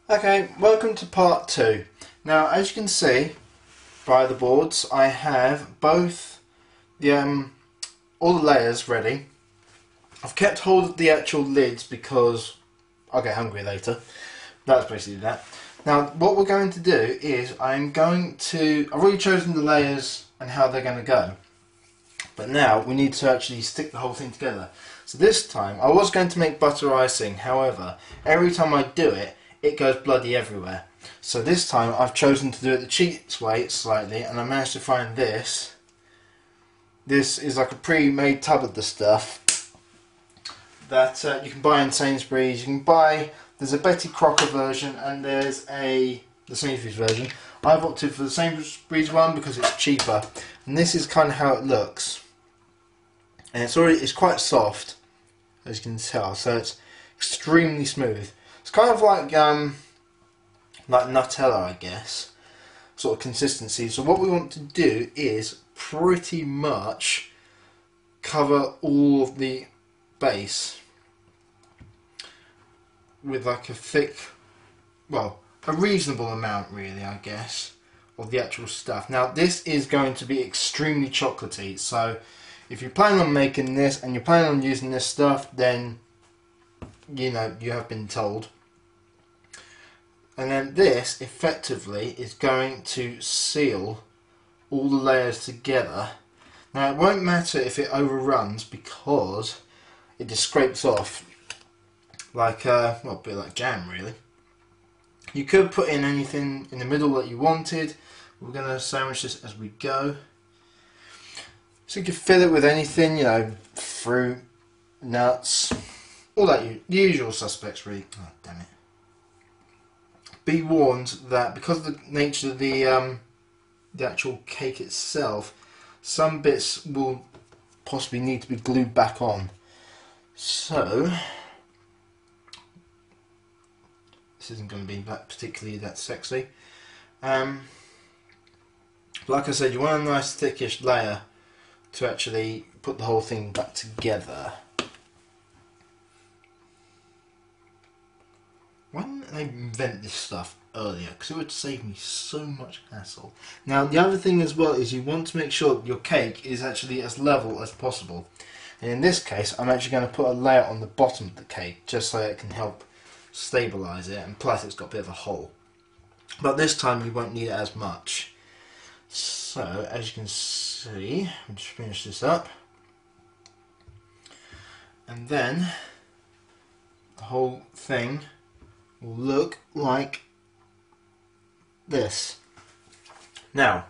Okay, welcome to part 2. Now, as you can see by the boards, I have both the all the layers ready. I've kept hold of the actual lids because I'll get hungry later. That's basically that. Now, what we're going to do is I've already chosen the layers and how they're going to go. But now we need to actually stick the whole thing together. So this time, I was going to make butter icing, however, every time I do it, it goes bloody everywhere. So this time I've chosen to do it the cheats way slightly, and I managed to find this. This is like a pre-made tub of the stuff that you can buy in Sainsbury's. You can buy, there's a Betty Crocker version and there's the Sainsbury's version. I've opted for the Sainsbury's one because it's cheaper, and this is kind of how it looks. And it's quite soft, as you can tell, so it's extremely smooth. It's kind of like Nutella, I guess, sort of consistency. So what we want to do is pretty much cover all of the base with like a thick, well, a reasonable amount really, I guess, of the actual stuff. Now this is going to be extremely chocolatey, so if you plan on making this and you plan on using this stuff, then you know you have been told. And then this effectively is going to seal all the layers together. Now it won't matter if it overruns because it just scrapes off like well, a bit like jam really. You could put in anything in the middle that you wanted. We're going to sandwich this as we go. So you can fill it with anything, you know, fruit, nuts, all that, the usual suspects really. Oh, damn it. Be warned that because of the nature of the actual cake itself, some bits will possibly need to be glued back on. So this isn't going to be particularly that sexy. Like I said, you want a nice thickish layer to actually put the whole thing back together. Why didn't they invent this stuff earlier? Because it would save me so much hassle. Now the other thing as well is you want to make sure your cake is actually as level as possible. And in this case I'm actually going to put a layer on the bottom of the cake just so it can help stabilise it, and plus it's got a bit of a hole. But this time we won't need it as much. So as you can see, I'll just finish this up. And then the whole thing will look like this. Now,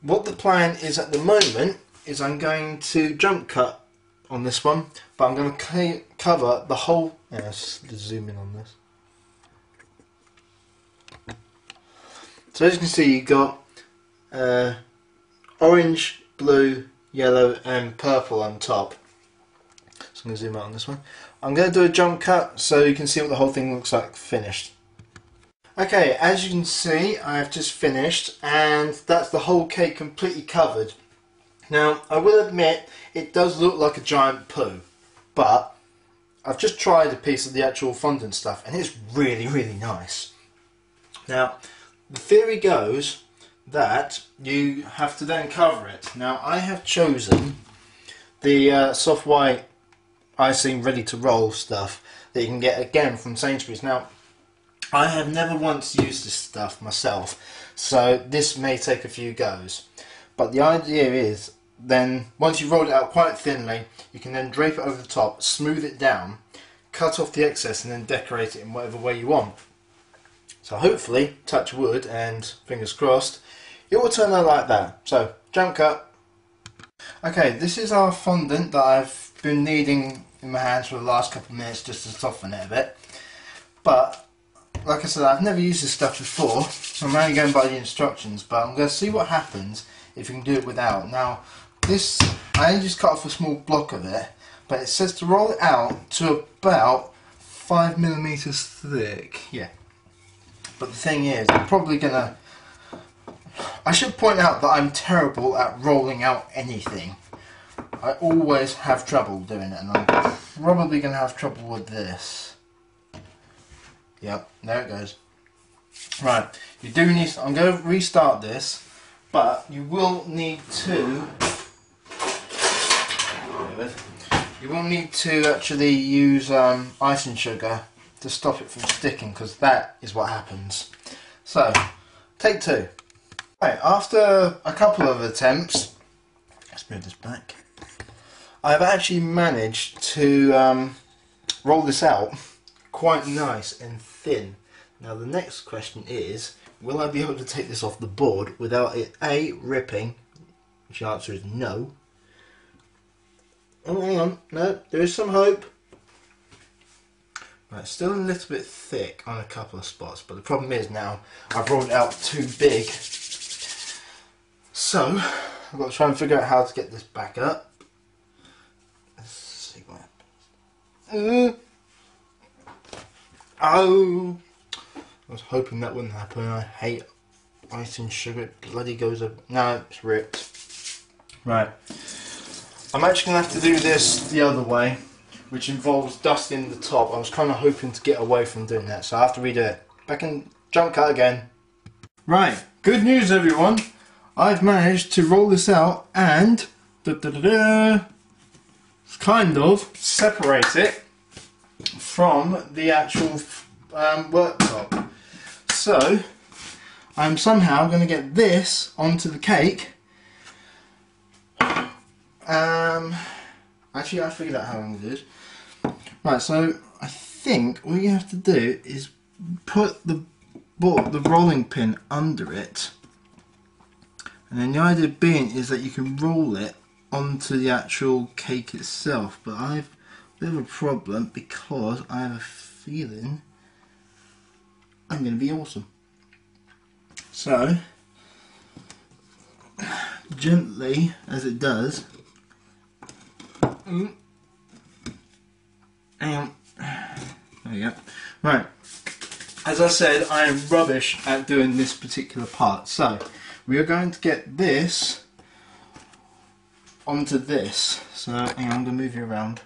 what the plan is at the moment is I'm going to jump cut on this one, but I'm going to cover the whole. Let's zoom in on this. So as you can see, you've got orange, blue, yellow, and purple on top. So I'm going to zoom out on this one. I'm going to do a jump cut so you can see what the whole thing looks like finished. Okay, as you can see, I have just finished, and that's the whole cake completely covered. Now, I will admit, it does look like a giant poo, but I've just tried a piece of the actual fondant stuff, and it's really, really nice. Now, the theory goes that you have to then cover it. Now, I have chosen the soft white icing ready to roll stuff that you can get again from Sainsbury's. Now I have never once used this stuff myself, so this may take a few goes, but the idea is then once you've rolled it out quite thinly, you can then drape it over the top, smooth it down, cut off the excess, and then decorate it in whatever way you want. So hopefully, touch wood and fingers crossed, it will turn out like that. So jump cut. Okay, this is our fondant that I've been kneading in my hands for the last couple of minutes just to soften it a bit. But like I said, I've never used this stuff before, so I'm only going by the instructions, but I'm going to see what happens if you can do it without. Now this, I only just cut off a small block of it, but it says to roll it out to about 5mm thick. Yeah. But the thing is, I'm probably going to, I should point out that I'm terrible at rolling out anything. I always have trouble doing it, and I'm probably going to have trouble with this. Yep, there it goes. Right, you do need, I'm going to restart this, but you will need to, actually use icing sugar to stop it from sticking, because that is what happens. So, take two. Right, after a couple of attempts, let's move this back, I've actually managed to roll this out quite nice and thin. Now the next question is, will I be able to take this off the board without it A, ripping, which the answer is no. Oh, hang on, no, there is some hope. Right, still a little bit thick on a couple of spots, but the problem is now I've rolled it out too big. So, I've got to try and figure out how to get this back up. Let's see what happens. Oh! I was hoping that wouldn't happen. I hate icing sugar. It bloody goes up. No, it's ripped. Right. I'm actually going to have to do this the other way, which involves dusting the top. I was kind of hoping to get away from doing that, so I have to redo it. Back in jump cut again. Right. Good news, everyone. I've managed to roll this out and kind of separate it from the actual worktop. So I'm somehow going to get this onto the cake. Actually, I figured out how I'm going to do this. Right, so I think all you have to do is put the rolling pin under it, and then the idea being is that you can roll it onto the actual cake itself. But I've a bit of a problem because I have a feeling I'm going to be awesome. So, gently as it does, there we go. Right, as I said, I am rubbish at doing this particular part, so we are going to get this onto this. So, hang on, I'm going to move you around.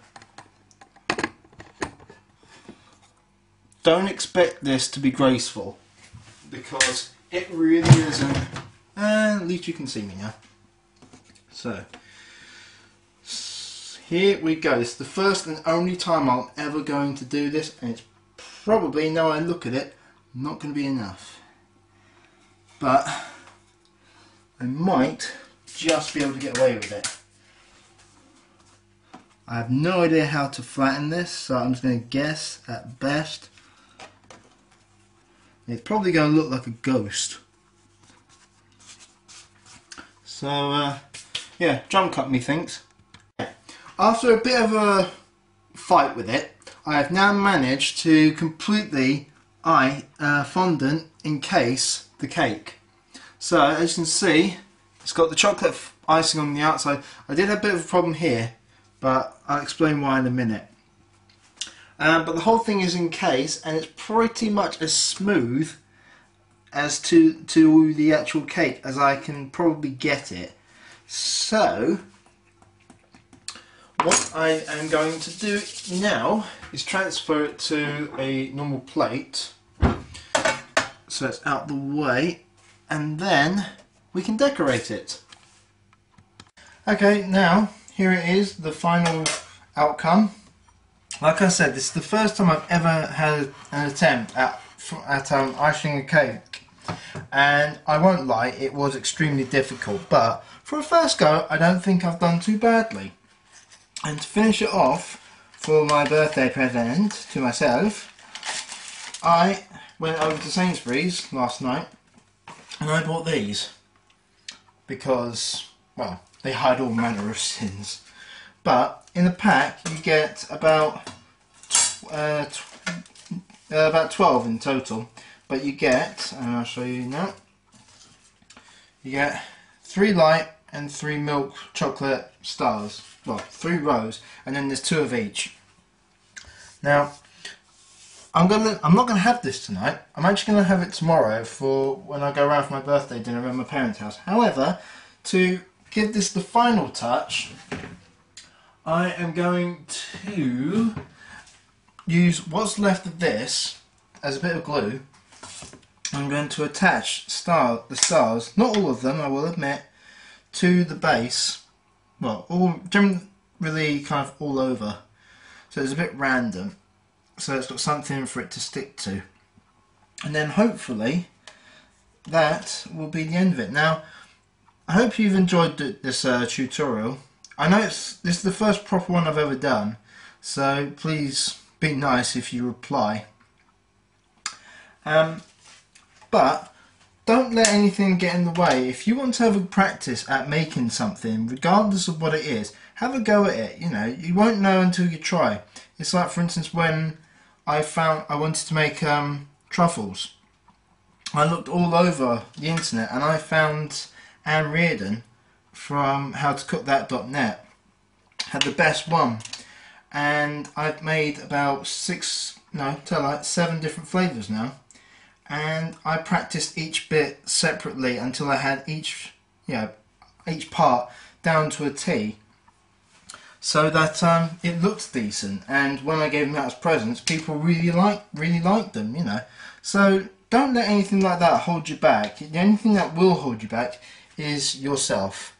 Don't expect this to be graceful, because it really isn't. And at least you can see me now. So, here we go. This is the first and only time I'm ever going to do this, and it's probably, now I look at it, not going to be enough. But I might just be able to get away with it. I have no idea how to flatten this, so I'm just going to guess at best. It's probably going to look like a ghost. So, yeah, jump cut methinks. After a bit of a fight with it, I have now managed to completely fondant encase the cake. So, as you can see, it's got the chocolate icing on the outside. I did have a bit of a problem here, but I'll explain why in a minute. But the whole thing is encased, and it's pretty much as smooth as to the actual cake as I can probably get it. So what I am going to do now is transfer it to a normal plate, so it's out the way, and then we can decorate it. Okay, now here it is, the final outcome. Like I said, this is the first time I've ever had an attempt at icing a cake, and I won't lie, it was extremely difficult, but for a first go I don't think I've done too badly. And to finish it off, for my birthday present to myself, I went over to Sainsbury's last night and I bought these because, well, they hide all manner of sins. But in the pack you get about 12 in total, but you get, and I'll show you now, you get 3 light and 3 milk chocolate stars, well, 3 rows, and then there's 2 of each. Now I'm not gonna have this tonight. I'm actually gonna have it tomorrow for when I go around for my birthday dinner at my parents' house. However, to give this the final touch, I am going to use what's left of this as a bit of glue, I'm going to attach the stars, not all of them I will admit, to the base. Well, all generally kind of all over. So it's a bit random. So it's got something for it to stick to. And then hopefully that will be the end of it. Now, I hope you've enjoyed this tutorial. I know this is the first proper one I've ever done, so please be nice if you reply. But don't let anything get in the way. If you want to have a practice at making something, regardless of what it is, have a go at it. You know, you won't know until you try. It's like, for instance, when I wanted to make truffles. I looked all over the internet and I found Anne Reardon from howtocookthat.net had the best one, and I've made about 7 different flavours now, and I practiced each bit separately until I had each part down to a T, so that it looked decent, and when I gave them out as presents, people really liked them, you know. So don't let anything like that hold you back. The only thing that will hold you back is yourself,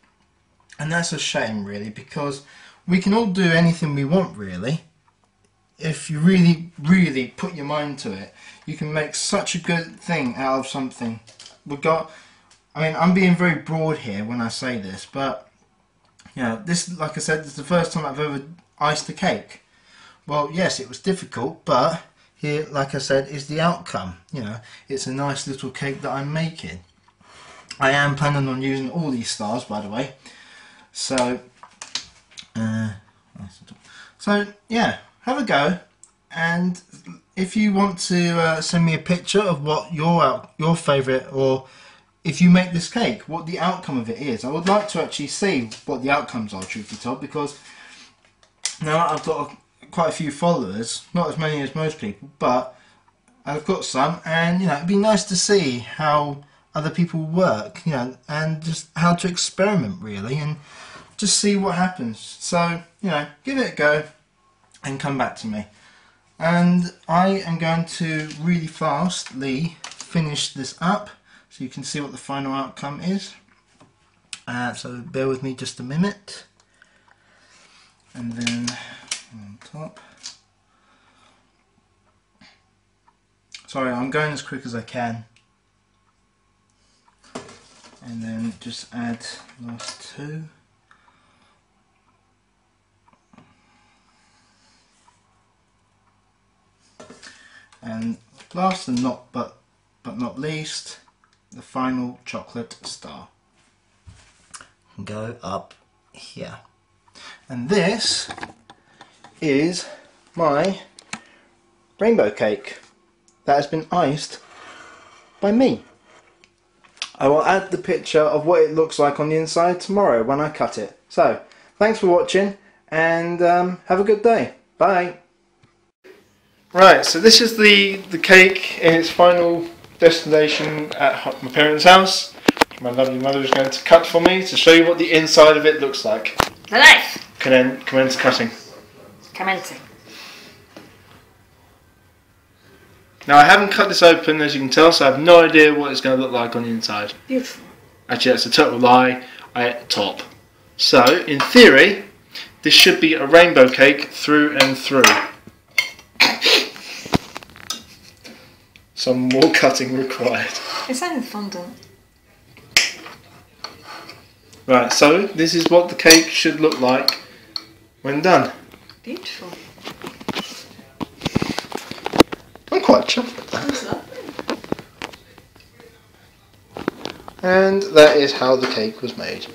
and that's a shame really, because we can all do anything we want really. If you really put your mind to it, you can make such a good thing out of something. I'm being very broad here when I say this, but you know, this, like I said, this is the first time I've ever iced a cake. Well, yes, it was difficult, but here, like I said, is the outcome. You know, it's a nice little cake that I'm making. I am planning on using all these stars, by the way. So, yeah, have a go. And if you want to send me a picture of what your favourite, or if you make this cake, what the outcome of it is. I would like to actually see what the outcomes are, truth be told, because now I've got quite a few followers, not as many as most people, but I've got some, and you know, it'd be nice to see how other people work, you know, and just how to experiment really, and just see what happens. So, you know, give it a go and come back to me. And I am going to really fastly finish this up so you can see what the final outcome is. So bear with me just a minute. And then on top. Sorry, I'm going as quick as I can. And then just add the last two. And last and but not least, the final chocolate star. Go up here. And this is my rainbow cake that has been iced by me. I will add the picture of what it looks like on the inside tomorrow when I cut it. So, thanks for watching, and have a good day. Bye. Right, so this is the cake in its final destination at my parents' house. My lovely mother is going to cut for me to show you what the inside of it looks like. The knife! Commence cutting. Commencing. Now I haven't cut this open, as you can tell, so I have no idea what it's going to look like on the inside. Beautiful. Actually, that's a total lie. I ate the top. So, in theory, this should be a rainbow cake through and through. Some more cutting required. It sounded fondant. Right, so this is what the cake should look like when done. Beautiful. I'm quite chuffed with that. That's lovely. And that is how the cake was made.